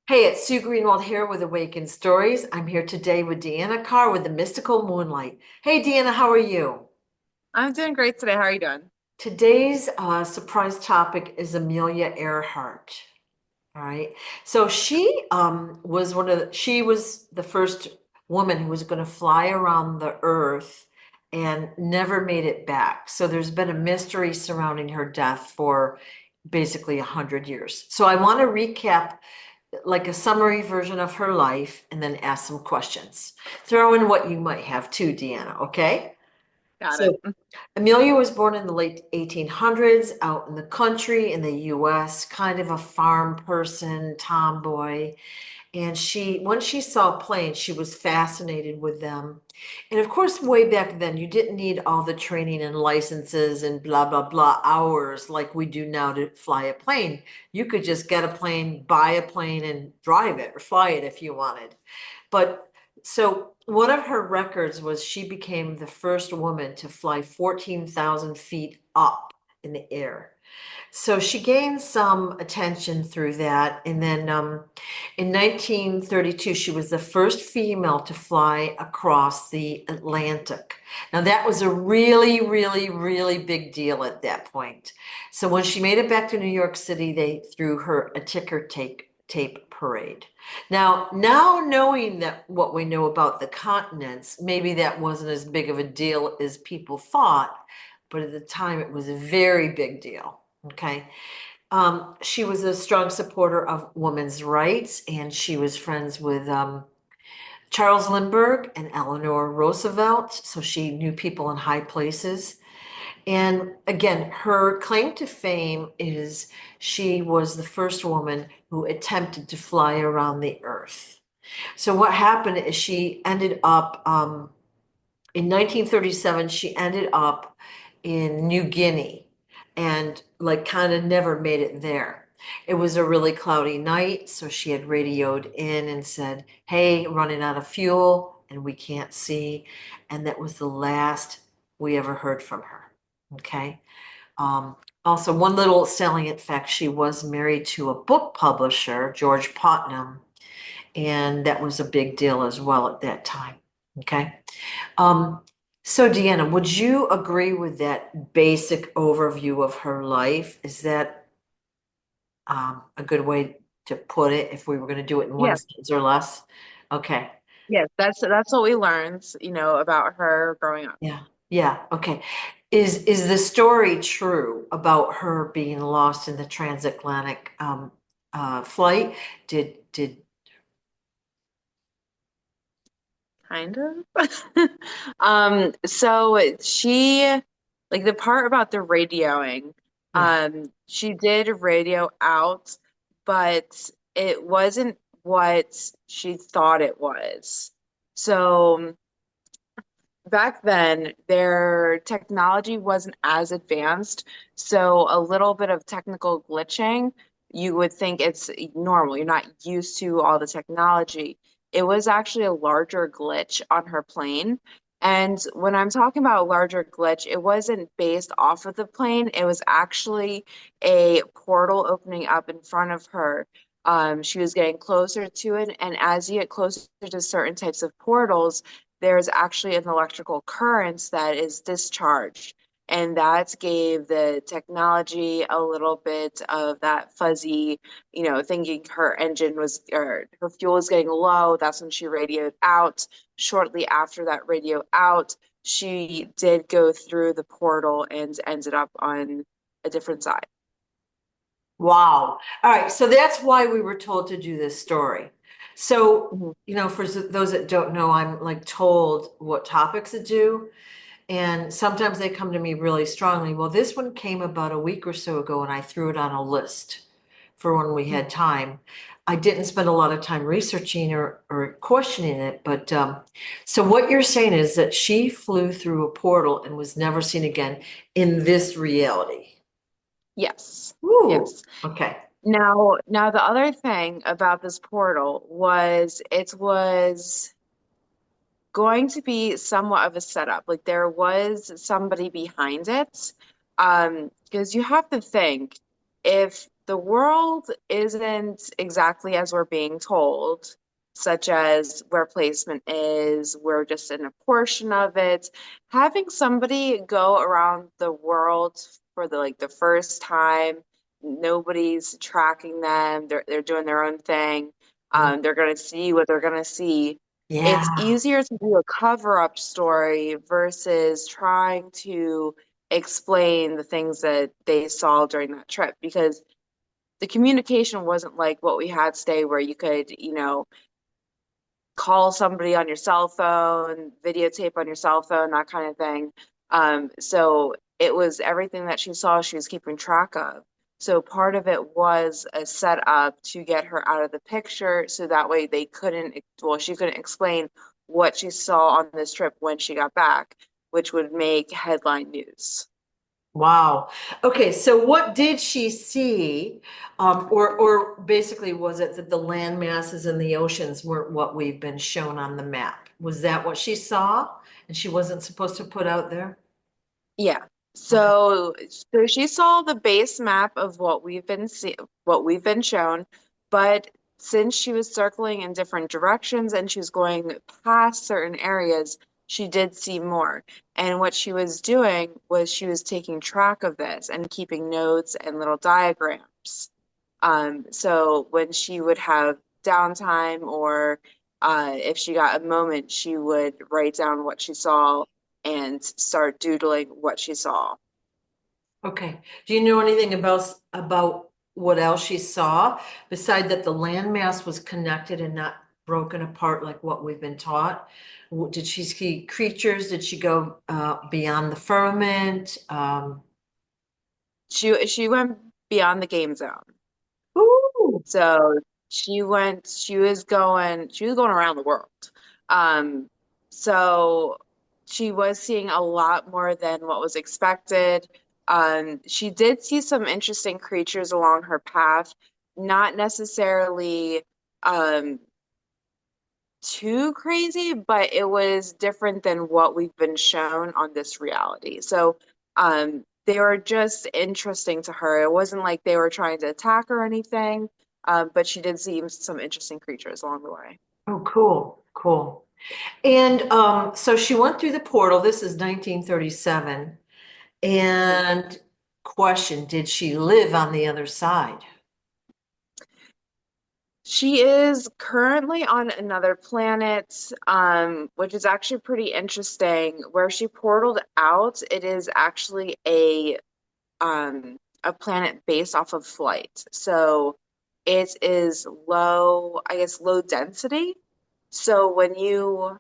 Hey, it's Sue Greenwald here with Awakened Stories. I'm here today with Deanna Carr with the Mystical Moonlight. Hey, Deanna, how are you? I'm doing great today. How are you doing? Today's surprise topic is Amelia Earhart. All right. So she was the first woman who was going to fly around the earth and never made it back. So there's been a mystery surrounding her death for basically 100 years. So I want to recap like a summary version of her life and then ask some questions. Throw in what you might have too, Deanna, okay? Got it. So Amelia was born in the late 1800s out in the country in the US, kind of a farm person, tomboy. And once she saw planes, she was fascinated with them. And of course, way back then, you didn't need all the training and licenses and blah, blah, blah hours like we do now to fly a plane. You could just get a plane, buy a plane, and drive it or fly it if you wanted. But so one of her records was she became the first woman to fly 14,000 feet up in the air. So she gained some attention through that. And then in 1932, she was the first female to fly across the Atlantic. Now, that was a really, really, really big deal at that point. So when she made it back to New York City, they threw her a tape parade. Now knowing that what we know about the continents, maybe that wasn't as big of a deal as people thought, but at the time it was a very big deal. Okay. She was a strong supporter of women's rights, and she was friends with Charles Lindbergh and Eleanor Roosevelt. So she knew people in high places. And again, her claim to fame is she was the first woman who attempted to fly around the earth. So what happened is she ended up in 1937, she ended up in New Guinea and like kind of never made it there. It was a really cloudy night, so she had radioed in and said, "Hey, running out of fuel and we can't see." And that was the last we ever heard from her. Okay. Um, Also, one little salient fact, she was married to a book publisher, George Putnam, and that was a big deal as well at that time. Okay. Um, so Deanna, would you agree with that basic overview of her life? Is that a good way to put it if we were going to do it in one Yeah, sentence or less? Okay. yes, that's what we learned, about her growing up. Yeah. Yeah. Okay. Is the story true about her being lost in the transatlantic flight? Did Kind of. So like the part about the radioing, yeah. she did radio out, but it wasn't what she thought it was. So back then, their technology wasn't as advanced, so a little bit of technical glitching, you would think it's normal. You're not used to all the technology. It was actually a larger glitch on her plane. And when I'm talking about a larger glitch, it wasn't based off of the plane. It was actually a portal opening up in front of her. She was getting closer to it, and as you get closer to certain types of portals, there's actually an electrical current that is discharged. And that gave the technology a little bit of that fuzzy, thinking her engine was, or her fuel was getting low. That's when she radioed out. Shortly after that radio out, she did go through the portal and ended up on a different side. Wow. All right. So that's why we were told to do this story. So, Mhm. for those that don't know, I'm like told what topics to do. And sometimes they come to me really strongly. Well, this one came about a week or so ago, and I threw it on a list for when we had time. I didn't spend a lot of time researching or questioning it, but so what you're saying is that she flew through a portal and was never seen again in this reality. Yes. Ooh, Yes. okay. Now the other thing about this portal was it was going to be somewhat of a setup. Like there was somebody behind it. Because you have to think if the world isn't exactly as we're being told, such as where placement is, we're just in a portion of it. Having somebody go around the world for the first time, nobody's tracking them, they're doing their own thing. They're gonna see what they're gonna see. It's Yeah. easier to do a cover-up story versus trying to explain the things that they saw during that trip because the communication wasn't like what we had today where you could, call somebody on your cell phone, videotape on your cell phone, that kind of thing. So it was everything that she saw, she was keeping track of. So part of it was a setup to get her out of the picture so that way she couldn't explain what she saw on this trip when she got back, which would make headline news. Wow. Okay, so what did she see? Or basically, was it that the land masses and the oceans weren't what we've been shown on the map? Was that what she saw and she wasn't supposed to put out there? Yeah. Okay. So she saw the base map of what we've been shown, but since she was circling in different directions and she was going past certain areas, she did see more. And what she was doing was she was taking track of this and keeping notes and little diagrams. So when she would have downtime or if she got a moment, she would write down what she saw and start doodling what she saw. Okay. Do you know anything about what else she saw beside that the landmass was connected and not broken apart like what we've been taught? Did she see creatures? Did she go beyond the firmament? She went beyond the game zone. Ooh. So she was going around the world. Um, so she was seeing a lot more than what was expected. She did see some interesting creatures along her path, not necessarily um too crazy, but it was different than what we've been shown on this reality. So, they were just interesting to her. It wasn't like they were trying to attack or anything, but she did see some interesting creatures along the way. Oh, cool, cool. And so she went through the portal. This is 1937. Mhm. And question, did she live on the other side? She is currently on another planet, which is actually pretty interesting. Where she portaled out, it is actually a planet based off of flight. So it is low, I guess, low density. So when you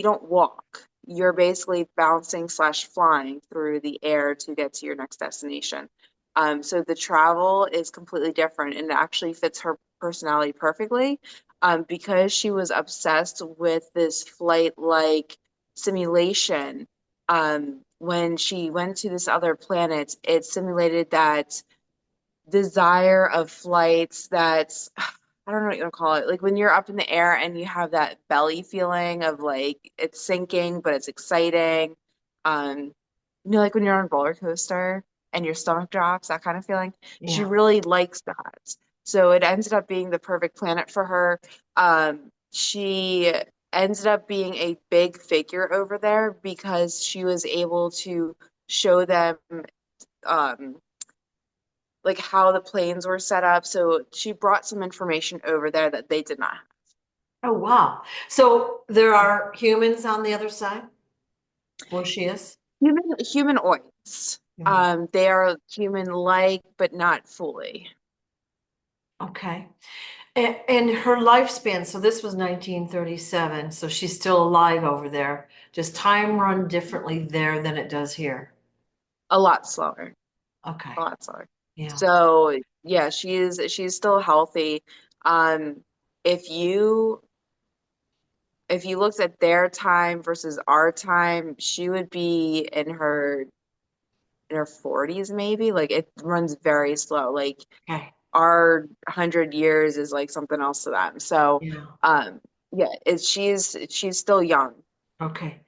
don't walk, you're basically bouncing slash flying through the air to get to your next destination. So the travel is completely different and it actually fits her personality perfectly. Because she was obsessed with this flight-like simulation. When she went to this other planet, it simulated that desire of flights that's I don't know what you want to call it. Like when you're up in the air and you have that belly feeling of like it's sinking, but it's exciting. Um, like when you're on a roller coaster and your stomach drops, that kind of feeling. She Yeah. really likes that. So it ended up being the perfect planet for her. She ended up being a big figure over there because she was able to show them um, like how the planes were set up. So she brought some information over there that they did not have. Oh, wow. So there are humans on the other side where she is? Humanoids. Human. They are human-like, but not fully. Okay. And her lifespan, so this was 1937, so she's still alive over there. Does time run differently there than it does here? A lot slower. A Okay. lot slower. Yeah. So yeah, she's still healthy. Um, if you if you looked at their time versus our time, she would be in her 40s maybe. Like it runs very slow. Like Okay. our 100 years is like something else to them. So, Yeah. um, yeah, she's still young. Okay.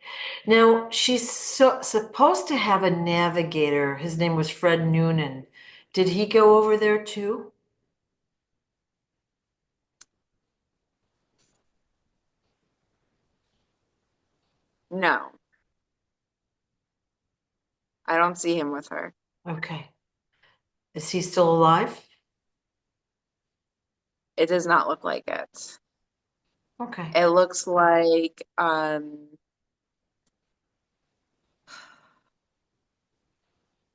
Now, she's supposed to have a navigator. His name was Fred Noonan. Did he go over there too? No, I don't see him with her. Okay. Is he still alive? It does not look like it. Okay. It looks like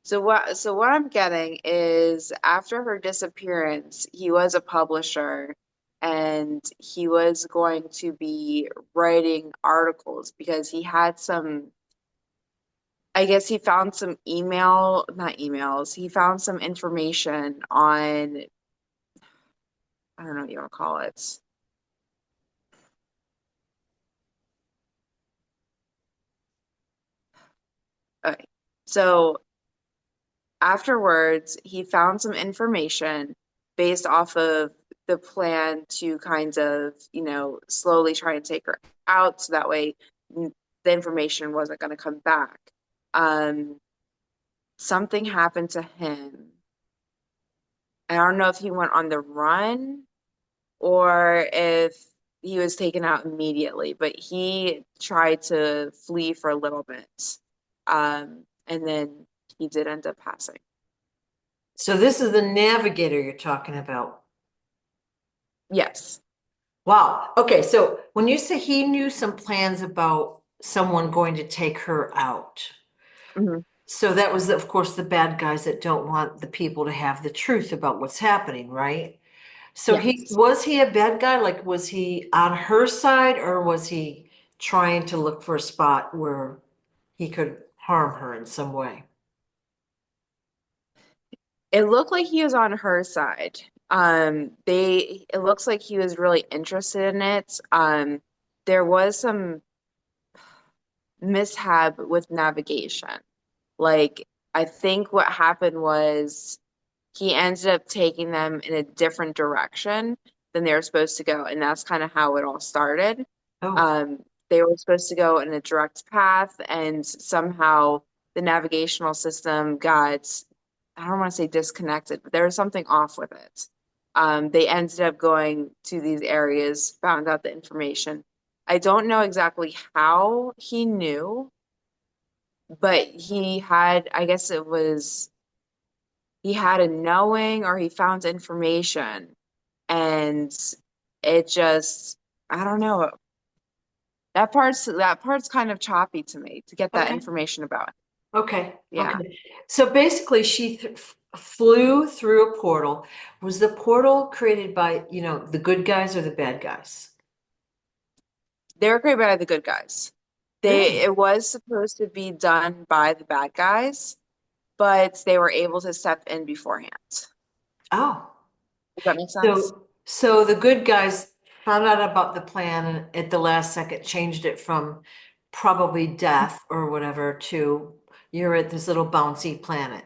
so what I'm getting is after her disappearance, he was a publisher and he was going to be writing articles because he had some, I guess he found some not emails, he found some information on, I don't know what you want to call it. Okay. So afterwards, he found some information based off of the plan to kind of, slowly try and take her out so that way the information wasn't going to come back. Um, Something happened to him. I don't know if he went on the run or if he was taken out immediately, but he tried to flee for a little bit. And then he did end up passing. So this is the navigator you're talking about. Yes. Wow. Okay. So when you say he knew some plans about someone going to take her out, Mhm. so that was, of course, the bad guys that don't want the people to have the truth about what's happening, right? So he Yes. was he a bad guy? Like, was he on her side or was he trying to look for a spot where he could harm her in some way? It looked like he was on her side. It looks like he was really interested in it. There was some mishap with navigation. Like, I think what happened was he ended up taking them in a different direction than they were supposed to go, and that's kind of how it all started. Oh, They were supposed to go in a direct path, and somehow the navigational system got, I don't want to say disconnected, but there was something off with it. They ended up going to these areas, found out the information. I don't know exactly how he knew, but he had, I guess it was, he had a knowing or he found information and it just, I don't know. That part's kind of choppy to me to get that okay. information about it. Okay. Yeah. Okay. So basically, she flew through a portal. Was the portal created by, the good guys or the bad guys? They were created by the good guys. Really? It was supposed to be done by the bad guys, but they were able to step in beforehand. Does Oh. that make sense? So the good guys found out about the plan and at the last second changed it from probably death or whatever to you're at this little bouncy planet.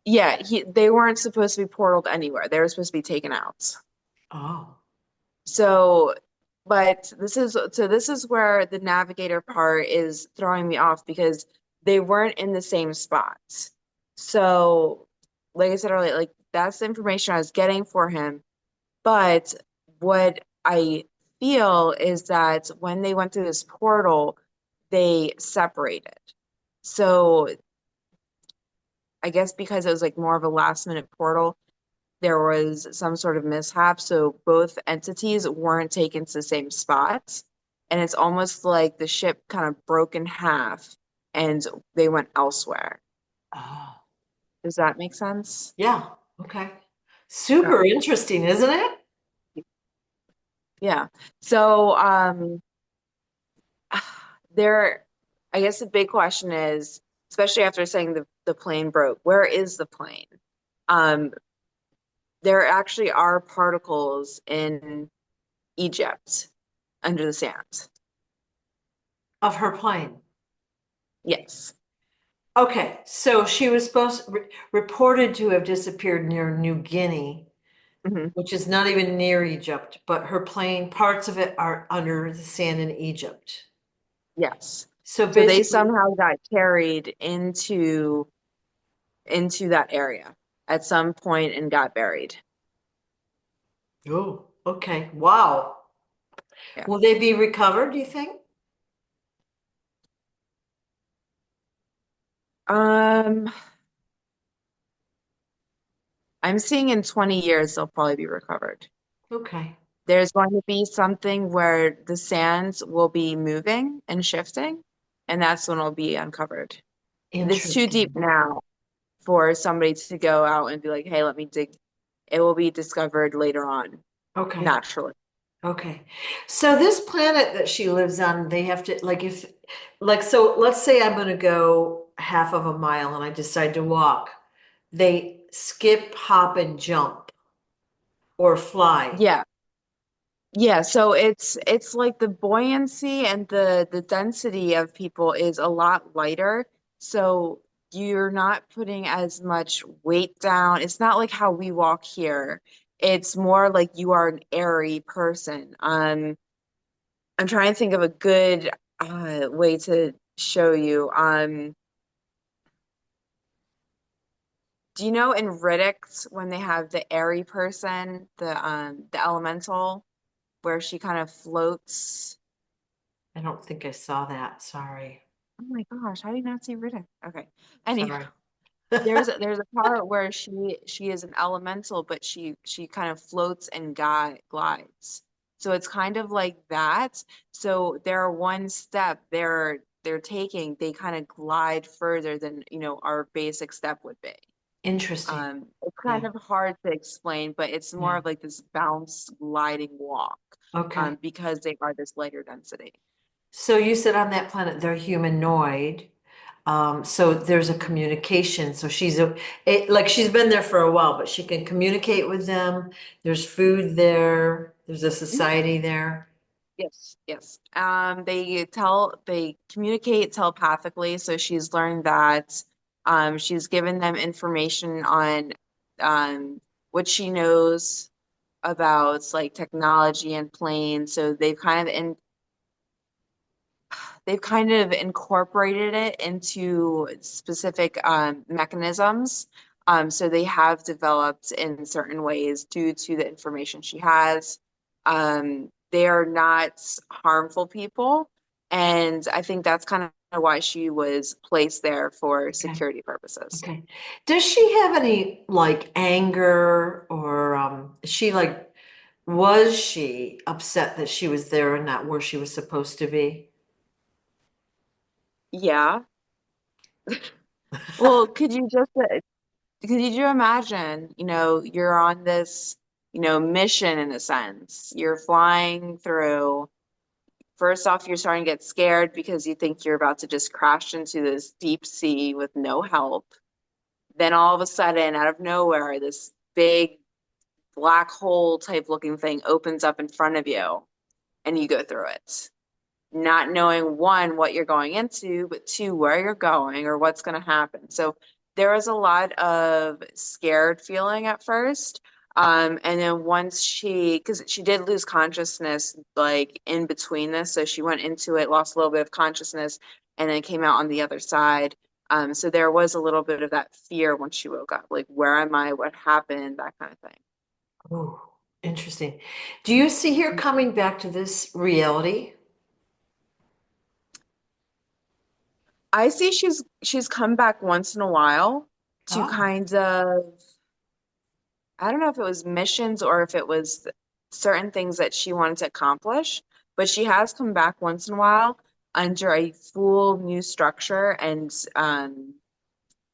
Yeah, they weren't supposed to be portaled anywhere. They were supposed to be taken out. Oh. So, but this is where the navigator part is throwing me off because they weren't in the same spots. So, like I said earlier, like that's the information I was getting for him. But what I feel is that when they went through this portal, they separated. So, I guess because it was like more of a last minute portal, there was some sort of mishap. So both entities weren't taken to the same spots. And it's almost like the ship kind of broke in half and they went elsewhere. Oh. Does that make sense? Yeah. Okay. Super Okay. interesting, isn't it? Yeah. So there, I guess the big question is, especially after saying the plane broke, where is the plane? Um, there actually are particles in Egypt under the sand. Of her plane. Yes. Okay, so she was reported to have disappeared near New Guinea, Mhm. which is not even near Egypt, but her plane, parts of it are under the sand in Egypt. Yes. So So they basically, somehow got carried into that area. at some point and got buried. Oh, okay. Wow. Yeah. Will they be recovered, do you think? Um, I'm seeing in 20 years they'll probably be recovered. Okay. There's going to be something where the sands will be moving and shifting, and that's when it'll be uncovered. It's too deep Interesting. now for somebody to go out and be like, hey, let me dig. It will be discovered later on, Okay. naturally. Okay. So this planet that she lives on, they have to like if like so let's say I'm going to go half of a mile and I decide to walk. They skip, hop, and jump or fly. Yeah. Yeah, so it's like the buoyancy and the density of people is a lot lighter. So you're not putting as much weight down. It's not like how we walk here. It's more like you are an airy person. I'm trying to think of a good way to show you. Do you know in Riddick when they have the airy person, the elemental, where she kind of floats? I don't think I saw that. Sorry. Oh my gosh, how do you not see Riddick? Okay. Anyway, Sorry. there's a part where she is an elemental, but she kind of floats and glides. So it's kind of like that. So they're one step they're taking, they kind of glide further than, our basic step would be. Interesting. It's kind Yeah. of hard to explain, but it's more Yeah. of like this bounce gliding walk, Okay. because they are this lighter density. So you said on that planet they're humanoid. So there's a communication. So like she's been there for a while, but she can communicate with them. There's food there. There's a society there. Yes, yes. They communicate telepathically, so she's learned that she's given them information on what she knows about like technology and planes. So they've kind of incorporated it into specific mechanisms. So they have developed in certain ways due to the information she has. They are not harmful people. And I think that's kind of why she was placed there for Okay. security purposes. Okay. Does she have any like anger or is she like was she upset that she was there and not where she was supposed to be? Yeah. Well, could you imagine, you're on this, mission in a sense. You're flying through. First off, you're starting to get scared because you think you're about to just crash into this deep sea with no help. Then all of a sudden, out of nowhere, this big black hole type looking thing opens up in front of you and you go through it, not knowing one, what you're going into, but two, where you're going or what's going to happen. So there was a lot of scared feeling at first. And then once because she did lose consciousness like in between this, so she went into it, lost a little bit of consciousness, and then came out on the other side. So there was a little bit of that fear once she woke up, like where am I, what happened, that kind of thing. Oh, interesting. Do you see her coming back to this reality? I see she's come back once in a while to Oh, kind of, I don't know if it was missions or if it was certain things that she wanted to accomplish, but she has come back once in a while under a full new structure and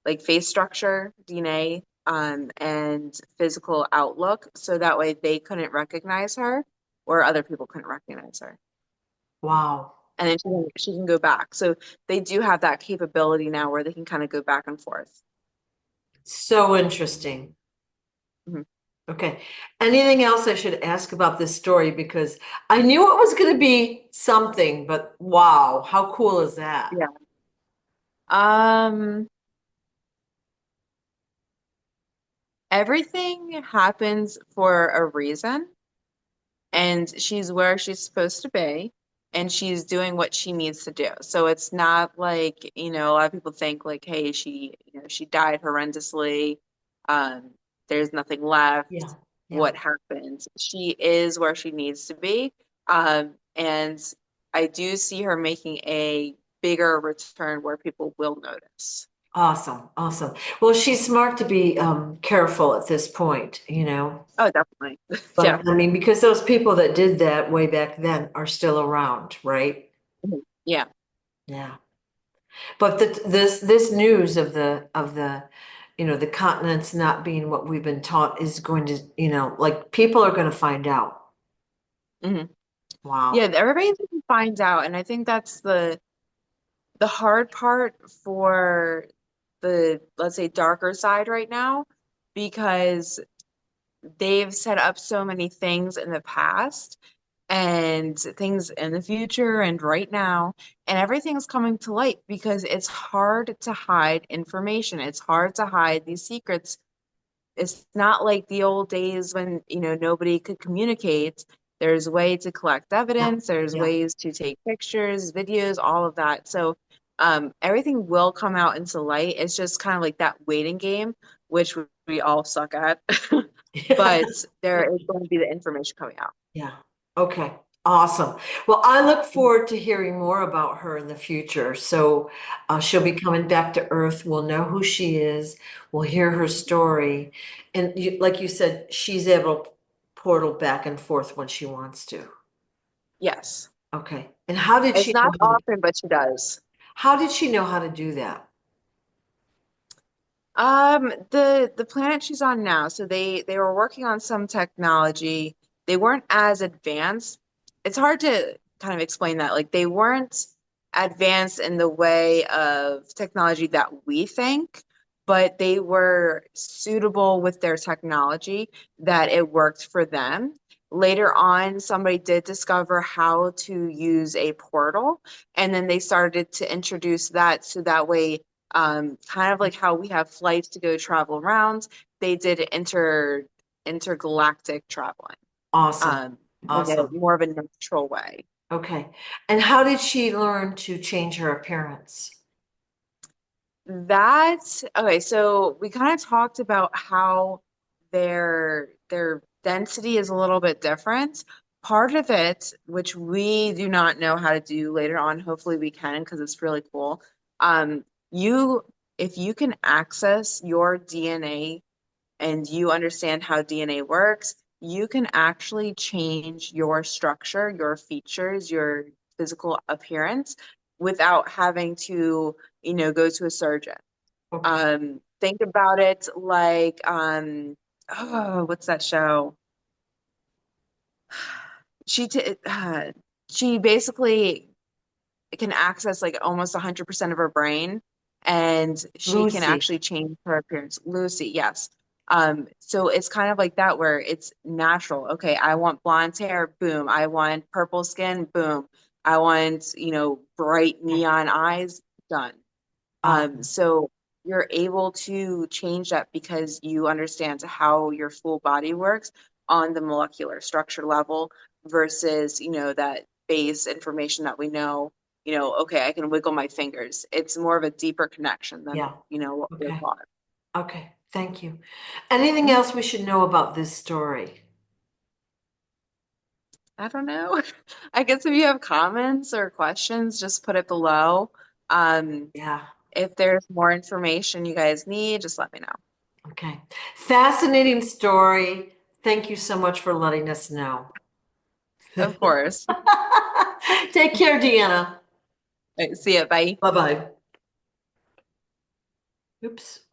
like face structure, DNA, and physical outlook, so that way they couldn't recognize her or other people couldn't recognize her. wow. And then she can go back. So they do have that capability now where they can kind of go back and forth. So interesting. Mhm. Okay. Anything else I should ask about this story? Because I knew it was going to be something, but wow, how cool is that? Yeah. Um, Everything happens for a reason, and she's where she's supposed to be, and she's doing what she needs to do. So it's not like, a lot of people think like, hey, she died horrendously. um, there's nothing left, Yeah. Yeah. what happens. She is where she needs to be. And I do see her making a bigger return where people will notice. Awesome. Awesome. Well, she's smart to be careful at this point, you know. Oh, definitely. Yeah. But I mean, because those people that did that way back then are still around, right? Mhm. Yeah. Yeah. But this news of the the continents not being what we've been taught is going to, like people are going to find out. hmm Yeah, Wow. everybody finds out, and I think that's the hard part for the, let's say, darker side right now, because they've set up so many things in the past and things in the future and right now, and everything's coming to light because it's hard to hide information. It's hard to hide these secrets. It's not like the old days when, nobody could communicate. There's a way to collect Yeah. evidence, there's Yeah. ways to take pictures, videos, all of that. So everything will come out into light. It's just kind of like that waiting game, which we all suck at. Yeah. But there is going to be the information coming out. Yeah. Okay. Awesome. Well, I look forward to hearing more about her in the future. So she'll be coming back to Earth. We'll know who she is. We'll hear her story. And like you said, she's able to portal back and forth when she wants to. Yes. Okay. And how did It's she know not often, but she does. how did she know how to do that? The planet she's on now, so they were working on some technology. They weren't as advanced. It's hard to kind of explain that. Like they weren't advanced in the way of technology that we think, but they were suitable with their technology that it worked for them. Later on, somebody did discover how to use a portal, and then they started to introduce that so that way kind of like how we have flights to go travel around, they did intergalactic traveling, Awesome. um, in a Awesome. more of a natural way. Okay. And how did she learn to change her appearance? That okay, so we kind of talked about how their density is a little bit different. Part of it, which we do not know how to do later on, hopefully we can because it's really cool. You if you can access your DNA and you understand how DNA works, you can actually change your structure, your features, your physical appearance without having to, go to a surgeon. Okay. Think about it like, oh, what's that show? She t she basically can access like almost 100% of her brain, and she can Lucy. actually change her appearance. Lucy, yes. So it's kind of like that where it's natural. Okay, I want blonde hair, boom. I want purple skin, boom. I want, bright Okay. neon eyes, done. Awesome. So you're able to change that because you understand how your full body works on the molecular structure level versus, that base information that we know, okay, I can wiggle my fingers. It's more of a deeper connection than, Yeah. what we're Okay. taught. Okay. Thank you. Anything Mhm. else we should know about this story? I don't know. I guess if you have comments or questions, just put it below. Um, Yeah. if there's more information you guys need, just let me know. Okay. Fascinating story. Thank you so much for letting us know. Of course. Take care, Deanna. All right, see ya. Bye. Bye-bye. Oops.